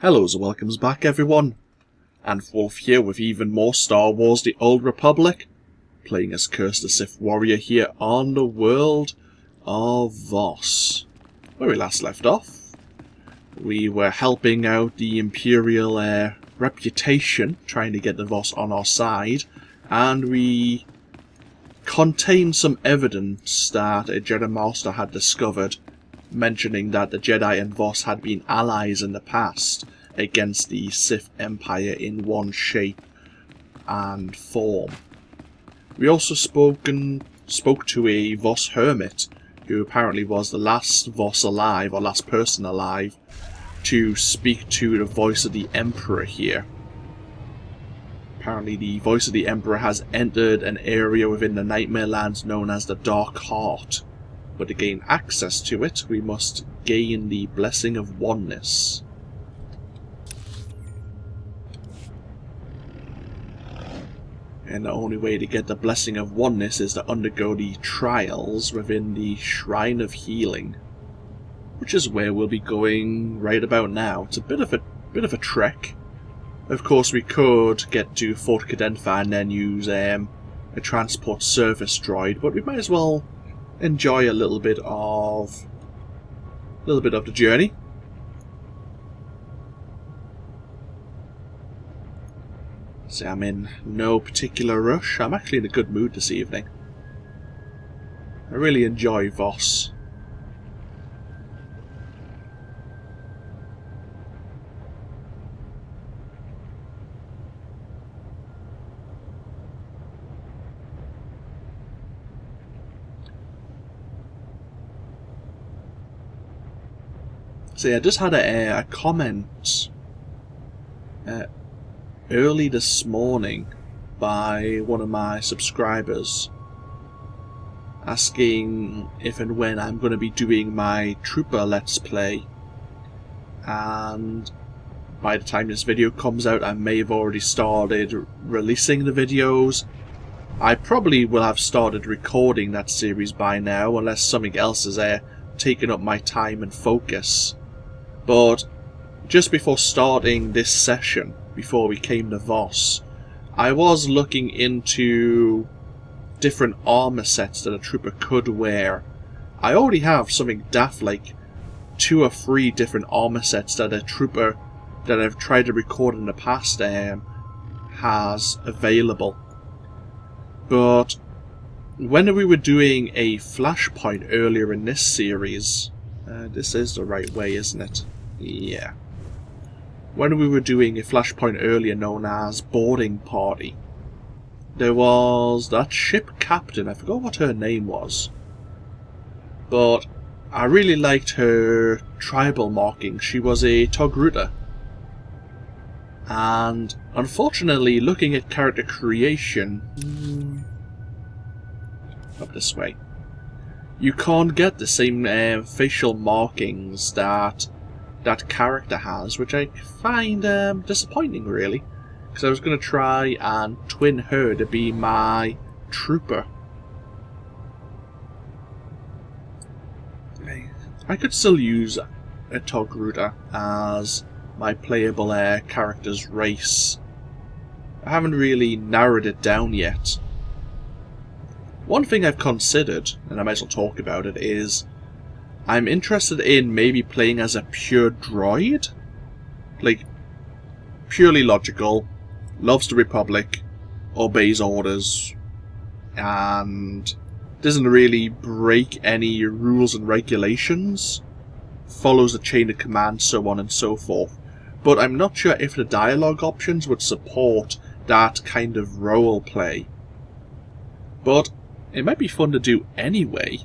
Hello and welcomes back everyone, AnthWolf here with even more Star Wars The Old Republic, playing as Curze the Sith Warrior here on the world of Voss. Where we last left off, we were helping out the Imperial reputation, trying to get the Voss on our side, and we contained some evidence that a Jedi Master had discovered, mentioning that the Jedi and Voss had been allies in the past against the Sith Empire in one shape and form. We also spoke to a Voss hermit, who apparently was the last Voss alive, or last person alive, to speak to the voice of the Emperor here. Apparently the voice of the Emperor has entered an area within the Nightmare Lands known as the Dark Heart. But to gain access to it, we must gain the Blessing of Oneness. And the only way to get the Blessing of Oneness is to undergo the trials within the Shrine of Healing, which is where we'll be going right about now. It's a bit of a trek. Of course, we could get to Fort Cadenza and then use a transport service droid, but we might as well enjoy a little bit of the journey. See, I'm in no particular rush. I'm actually in a good mood this evening. I really enjoy Voss. See, I just had a comment early this morning by one of my subscribers asking if and when I'm going to be doing my Trooper Let's Play, and by the time this video comes out I may have already started releasing the videos. I probably will have started recording that series by now unless something else has taken up my time and focus. But just before starting this session, before we came to Voss, I was looking into different armor sets that a trooper could wear. I already have something daft like 2 or 3 different armor sets that a trooper that I've tried to record in the past has available. But when we were doing a flashpoint earlier in this series, this is the right way, isn't it? Yeah. When we were doing a flashpoint earlier known as Boarding Party, there was that ship captain, I forgot what her name was, but I really liked her tribal marking. She was a Togruta. And unfortunately, looking at character creation, up this way, you can't get the same facial markings that character has, which I find disappointing, really, because I was going to try and twin her to be my trooper. I could still use a Togruta as my playable character's race. I haven't really narrowed it down yet. One thing I've considered, and I might as well talk about it, is I'm interested in maybe playing as a pure droid. Like, purely logical, loves the Republic, obeys orders, and doesn't really break any rules and regulations, follows the chain of command, so on and so forth. But I'm not sure if the dialogue options would support that kind of role play. But it might be fun to do anyway,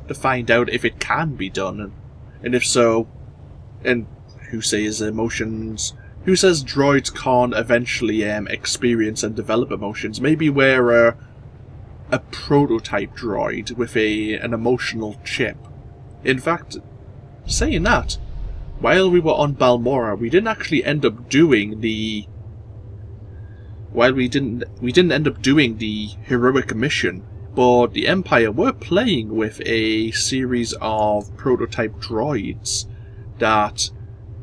to find out if it can be done, and if so, and who says emotions, who says droids can't eventually experience and develop emotions. Maybe we're a prototype droid with an emotional chip. In fact, saying that, while we were on Balmora, we didn't actually end up doing the heroic mission. But the Empire were playing with a series of prototype droids that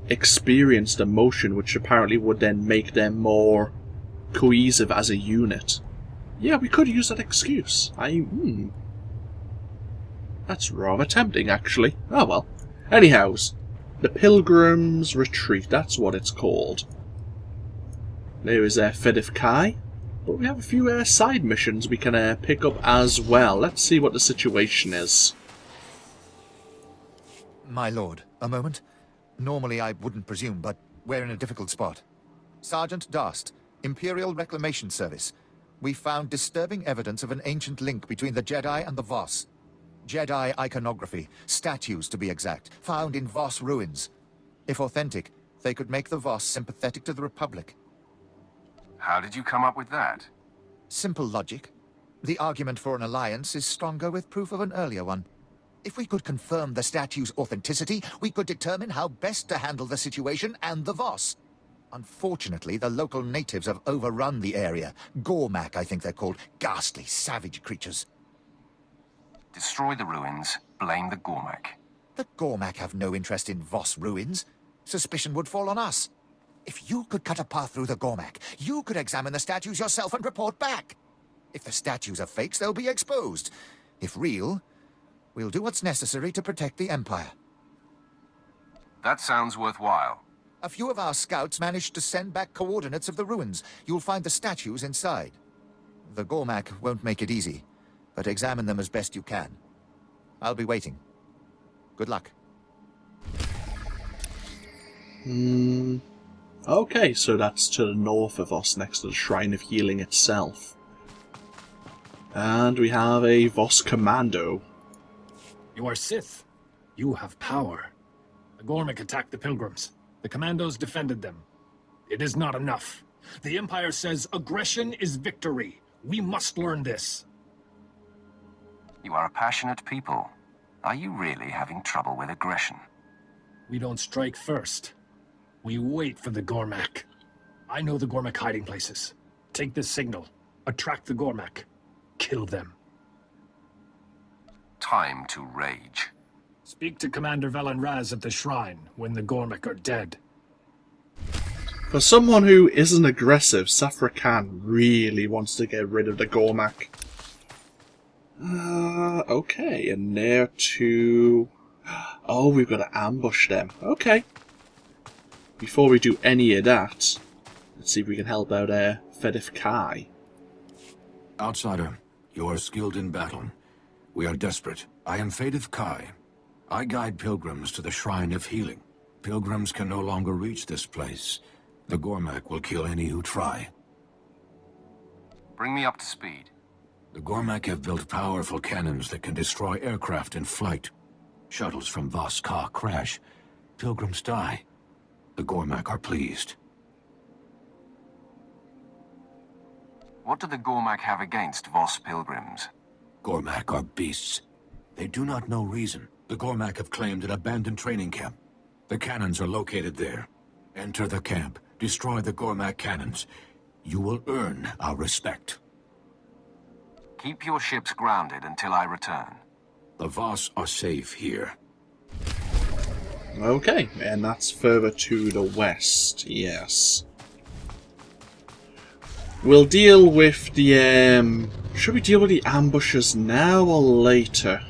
experienced emotion, which apparently would then make them more cohesive as a unit. Yeah, we could use that excuse. That's rather tempting, actually. Oh well. Anyhows, the Pilgrim's Retreat, that's what it's called. There is Fedif Kai, but we have a few side missions we can pick up as well. Let's see what the situation is. My lord, a moment. Normally I wouldn't presume, but we're in a difficult spot. Sergeant Darst, Imperial Reclamation Service. We found disturbing evidence of an ancient link between the Jedi and the Voss. Jedi iconography, statues to be exact, found in Voss ruins. If authentic, they could make the Voss sympathetic to the Republic. How did you come up with that? Simple logic. The argument for an alliance is stronger with proof of an earlier one. If we could confirm the statue's authenticity, we could determine how best to handle the situation and the Voss. Unfortunately, the local natives have overrun the area. Gormak, I think they're called. Ghastly, savage creatures. Destroy the ruins, blame the Gormak. The Gormak have no interest in Voss ruins. Suspicion would fall on us. If you could cut a path through the Gormak, you could examine the statues yourself and report back. If the statues are fakes, they'll be exposed. If real, we'll do what's necessary to protect the Empire. That sounds worthwhile. A few of our scouts managed to send back coordinates of the ruins. You'll find the statues inside. The Gormak won't make it easy, but examine them as best you can. I'll be waiting. Good luck. Okay, so that's to the north of us, next to the Shrine of Healing itself. And we have a Voss commando. You are Sith. You have power. The Gormak attacked the Pilgrims. The commandos defended them. It is not enough. The Empire says aggression is victory. We must learn this. You are a passionate people. Are you really having trouble with aggression? We don't strike first. We wait for the Gormak. I know the Gormak hiding places. Take this signal. Attract the Gormak. Kill them. Time to rage. Speak to Commander Velen Raz at the shrine when the Gormak are dead. For someone who isn't aggressive, Safra Khan really wants to get rid of the Gormak. Okay, and there to... Oh, we've got to ambush them. Okay. Before we do any of that, let's see if we can help out Fedif Kai. Outsider, you are skilled in battle. We are desperate. I am Fedif Kai. I guide pilgrims to the Shrine of Healing. Pilgrims can no longer reach this place. The Gormak will kill any who try. Bring me up to speed. The Gormak have built powerful cannons that can destroy aircraft in flight. Shuttles from Voss Ka crash. Pilgrims die. The Gormak are pleased. What do the Gormak have against Voss pilgrims? Gormak are beasts. They do not know reason. The Gormak have claimed an abandoned training camp. The cannons are located there. Enter the camp. Destroy the Gormak cannons. You will earn our respect. Keep your ships grounded until I return. The Voss are safe here. Okay, and that's further to the west, yes. We'll deal with the, should we deal with the ambushes now or later?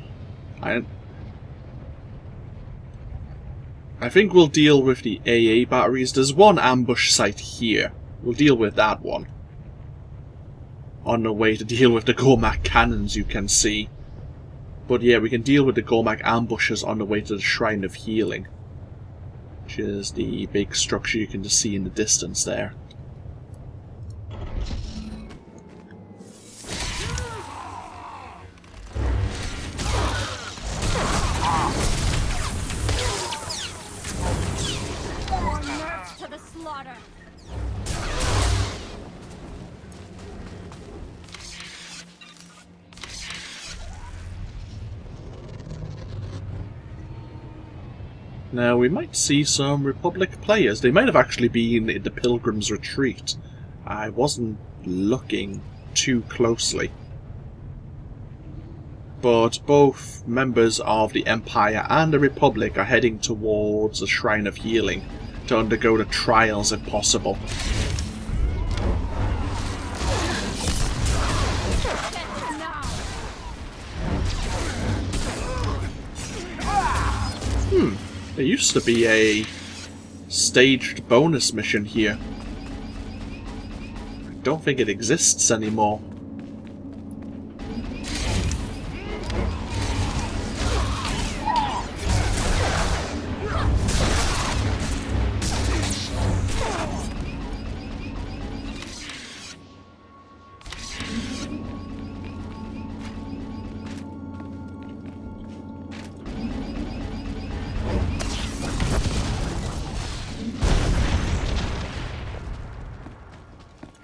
I think we'll deal with the AA batteries. There's one ambush site here. We'll deal with that one. On the way to deal with the Gormak cannons, you can see. But yeah, we can deal with the Gormak ambushes on the way to the Shrine of Healing, which is the big structure you can just see in the distance there. To the slaughter. Now, we might see some Republic players. They might have actually been in the Pilgrim's Retreat. I wasn't looking too closely. but both members of the Empire and the Republic are heading towards the Shrine of Healing to undergo the trials if possible. There used to be a staged bonus mission here. I don't think it exists anymore.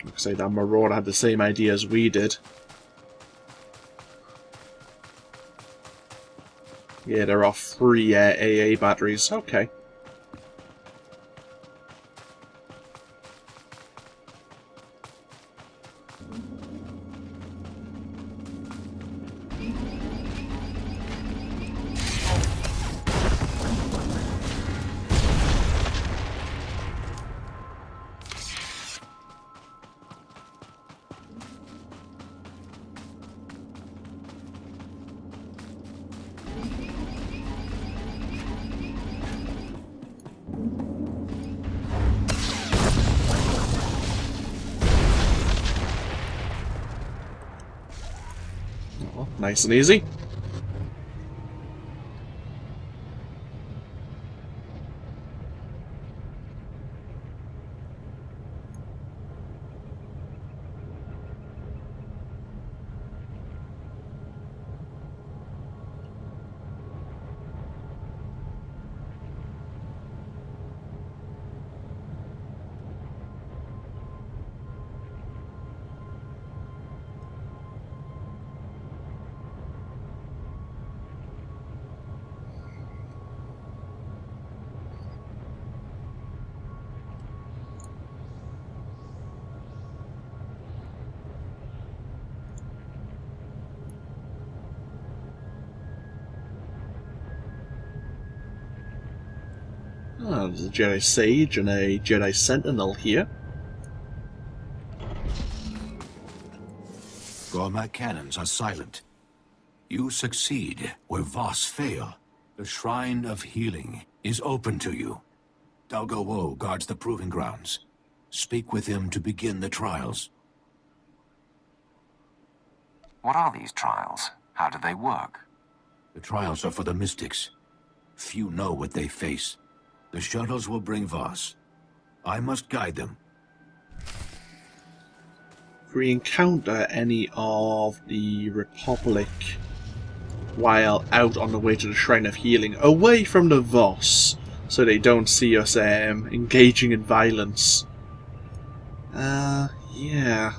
Looks like that Marauder had the same idea as we did. Yeah, there are 3 AA batteries. Okay. Oh, nice and easy. Oh, there's a Jedi Sage and a Jedi Sentinel here. Gormat cannons are silent. You succeed where Voss fail. The Shrine of Healing is open to you. Dalgo Wo guards the proving grounds. Speak with him to begin the trials. What are these trials? How do they work? The trials are for the mystics. Few know what they face. The shuttles will bring Voss. I must guide them. If we encounter any of the Republic while out on the way to the Shrine of Healing, away from the Voss, so they don't see us engaging in violence. Yeah.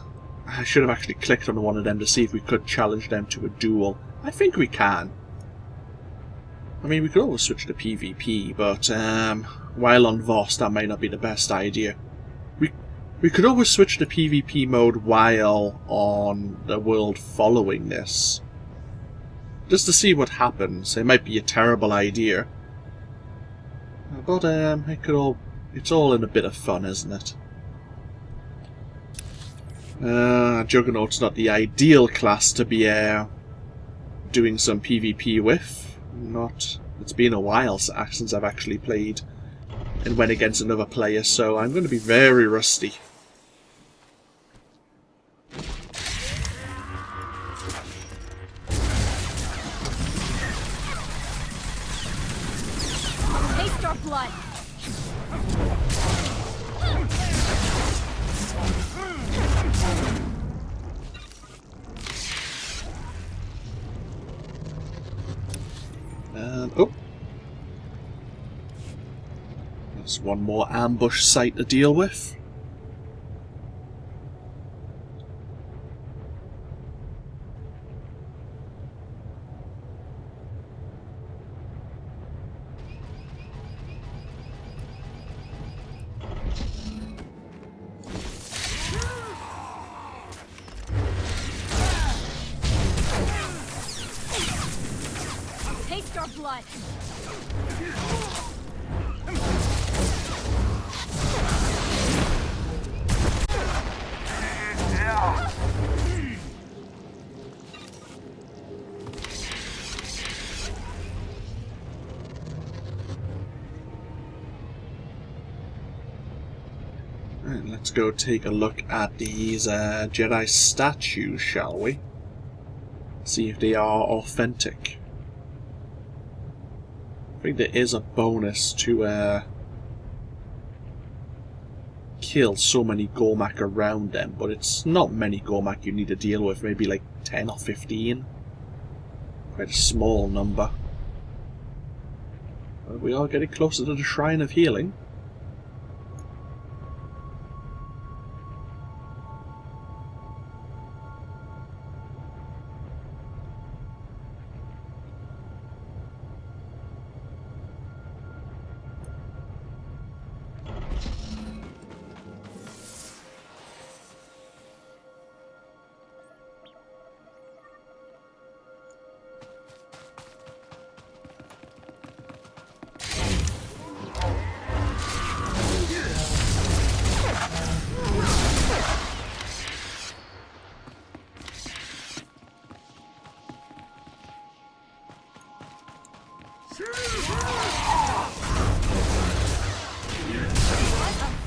I should have actually clicked on one of them to see if we could challenge them to a duel. I think we can. I mean, we could always switch to PvP, but while on Voss, that might not be the best idea. We could always switch to PvP mode while on the world following this. Just to see what happens. It might be a terrible idea. But it's all in a bit of fun, isn't it? Juggernaut's not the ideal class to be doing some PvP with. It's been a while since I've actually played and went against another player, so I'm going to be very rusty. Taste our blood. Oh. There's one more ambush site to deal with. blood. Right, let's go take a look at these Jedi statues, shall we? See if they are authentic. I think there is a bonus to kill so many Gormak around them, but it's not many Gormak you need to deal with, maybe like 10 or 15. Quite a small number. But we are getting closer to the Shrine of Healing.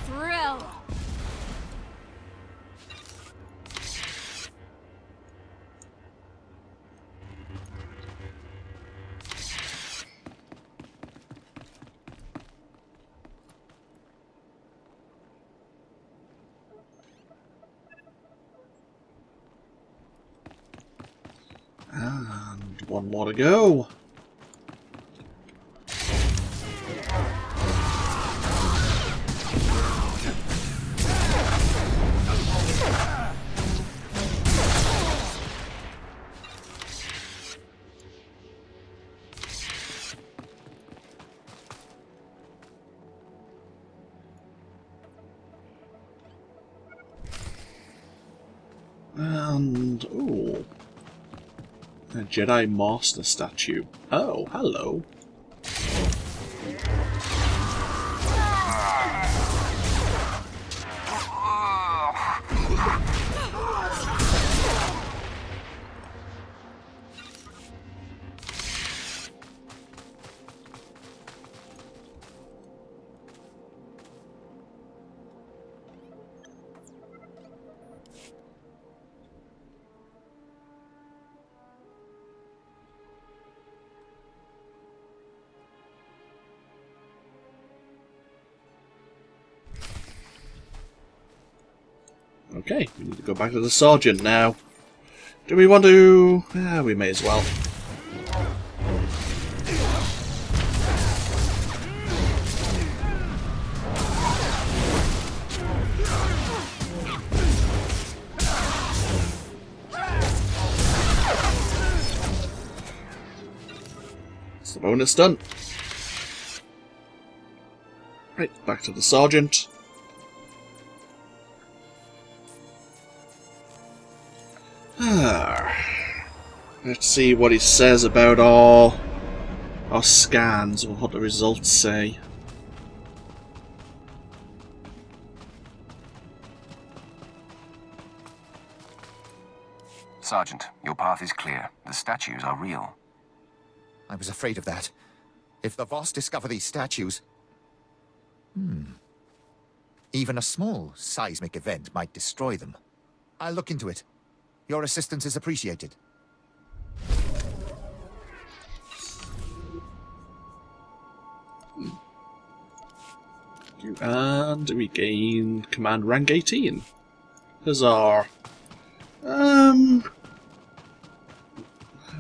Thrill. And one more to go. And ooh. A Jedi Master statue. Oh, hello. Okay, we need to go back to the Sergeant now. Do we want to... we may as well. That's the bonus done. Right, back to the Sergeant. Let's see what he says about our scans, or what the results say. Sergeant, your path is clear. The statues are real. I was afraid of that. If the Voss discover these statues... Even a small seismic event might destroy them. I'll look into it. Your assistance is appreciated. And we gain command rank 18. Huzzah.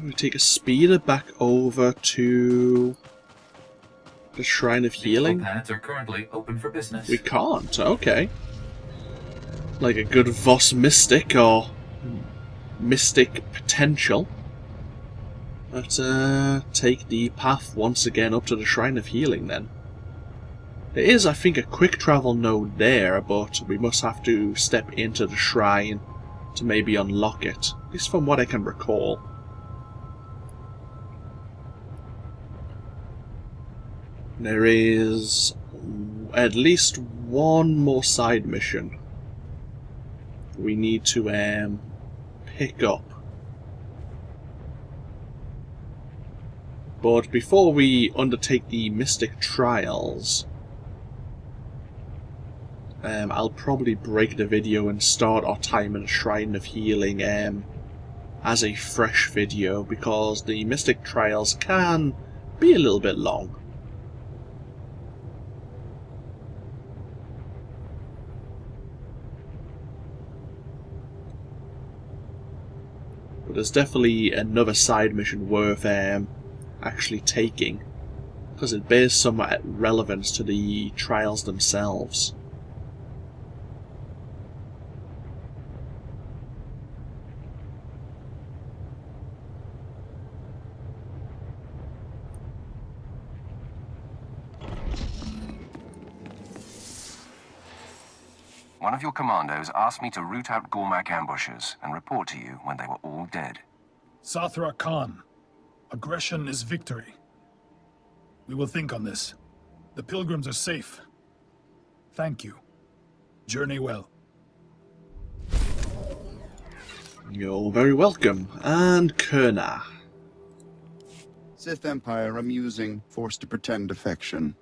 We take a speeder back over to the Shrine of Healing. Paths are currently open for business. We can't, okay. Like a good Voss mystic or mystic potential. Let's take the path once again up to the Shrine of Healing then. There is, I think, a quick travel node there, but we must have to step into the shrine to maybe unlock it. At least from what I can recall. There is at least one more side mission we need to pick up. But before we undertake the Mystic Trials, I'll probably break the video and start our time in the Shrine of Healing as a fresh video, because the Mystic Trials can be a little bit long. But there's definitely another side mission worth actually taking, because it bears some relevance to the trials themselves. One of your commandos asked me to root out Gormak ambushes and report to you when they were all dead. Sathra Khan, aggression is victory. We will think on this. The Pilgrims are safe. Thank you. Journey well. You're very welcome. And Kurna. Sith Empire amusing, forced to pretend affection.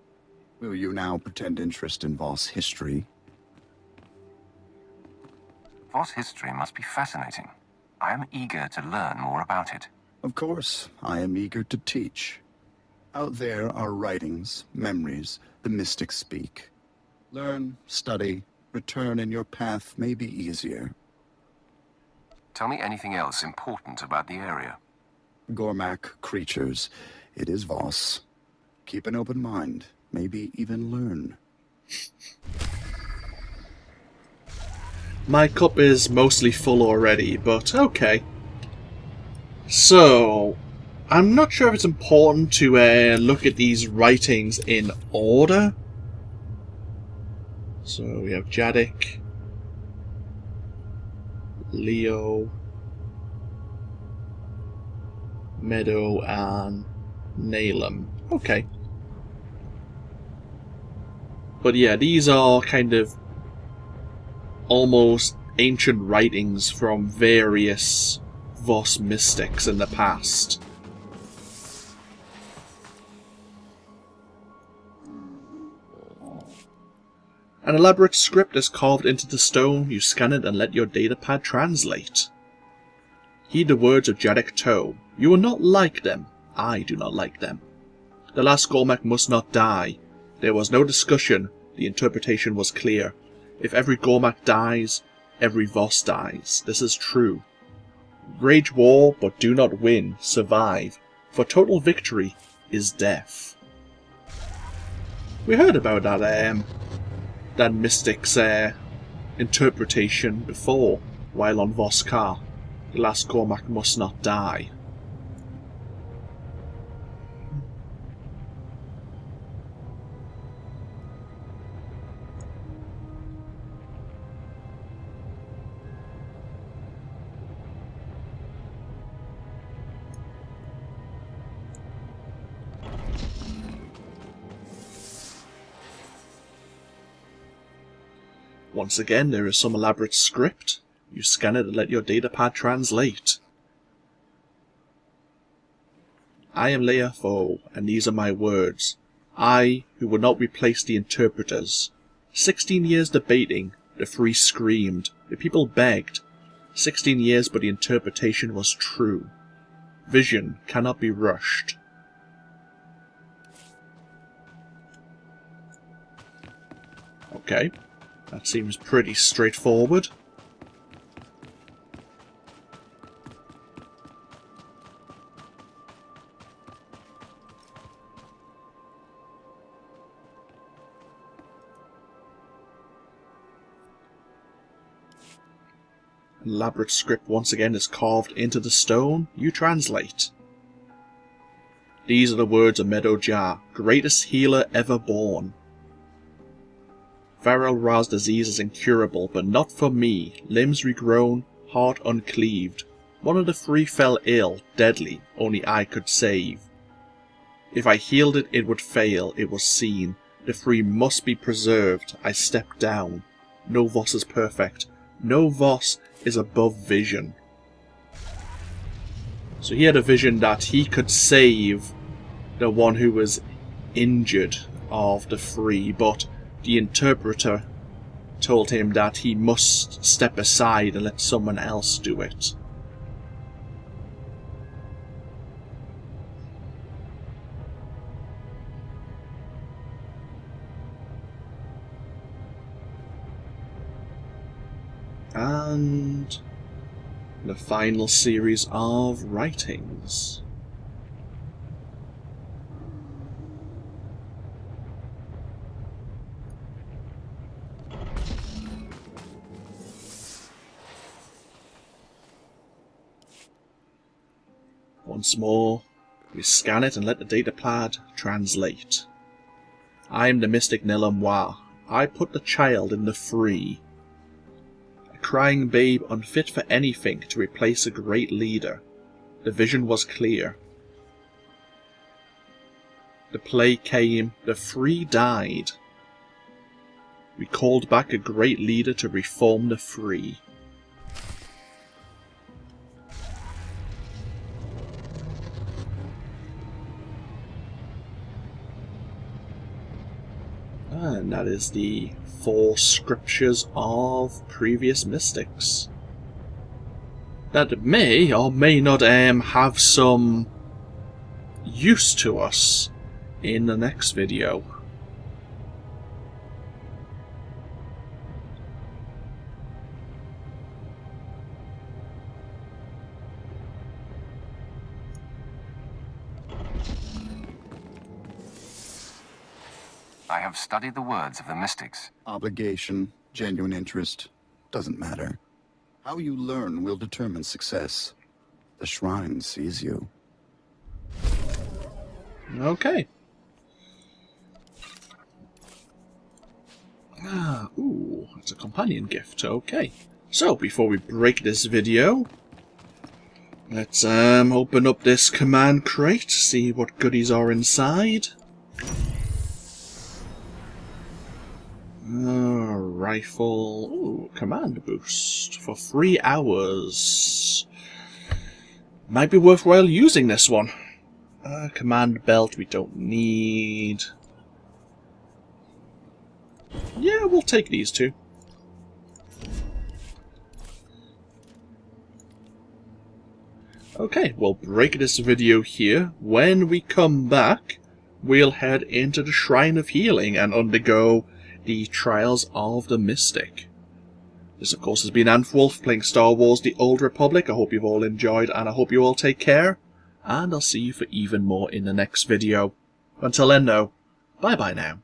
Will you now pretend interest in Voss history? Voss history must be fascinating. I am eager to learn more about it. Of course, I am eager to teach. Out there are writings, memories, the mystics speak. Learn, study, return, and your path may be easier. Tell me anything else important about the area. Gormak creatures. It is Voss. Keep an open mind. Maybe even learn. My cup is mostly full already, but okay. So, I'm not sure if it's important to look at these writings in order. So we have Jadik, Leo, Meadow, and Nalem. Okay. But yeah, these are kind of almost ancient writings from various Voss mystics in the past. An elaborate script is carved into the stone. You scan it and let your datapad translate. Heed the words of Jadik Toe. You are not like them. I do not like them. The last Gormak must not die. There was no discussion. The interpretation was clear. If every Gormak dies, every Voss dies. This is true. Wage war, but do not win. Survive. For total victory is death. We heard about that mystic's interpretation before, while on Voss Ka. The last Gormak must not die. Once again, there is some elaborate script. You scan it and let your datapad translate. I am Leia Foe, and these are my words. I, who would not replace the interpreters. 16 years debating, the free screamed, the people begged. 16 years, but the interpretation was true. Vision cannot be rushed. Okay. That seems pretty straightforward. An elaborate script once again is carved into the stone. You translate. These are the words of Meadow Jar, greatest healer ever born. Varel Ra's disease is incurable, but not for me. Limbs regrown, heart uncleaved. One of the three fell ill, deadly, only I could save. If I healed it, it would fail. It was seen. The free must be preserved. I stepped down. No Voss is perfect. No Voss is above vision. So he had a vision that he could save the one who was injured of the free, but the interpreter told him that he must step aside and let someone else do it. And the final series of writings. Once more, we scan it and let the datapad translate. I am the mystic Nilamwa. I put the child in the free. A crying babe unfit for anything to replace a great leader. The vision was clear. The plague came, the free died. We called back a great leader to reform the free. And that is the 4 scriptures of previous mystics. That may or may not have some use to us in the next video. I have studied the words of the mystics. Obligation, genuine interest, doesn't matter. How you learn will determine success. The shrine sees you. Okay. Ooh, it's a companion gift. Okay. So, before we break this video, let's open up this command crate, see what goodies are inside. Rifle. Ooh, command boost for 3 hours. Might be worthwhile using this one. Command belt we don't need. Yeah, we'll take these two. Okay, we'll break this video here. When we come back, we'll head into the Shrine of Healing and undergo the Trials of the Mystic. This, of course, has been AnthWolf playing Star Wars The Old Republic. I hope you've all enjoyed, and I hope you all take care. And I'll see you for even more in the next video. Until then, though, bye-bye now.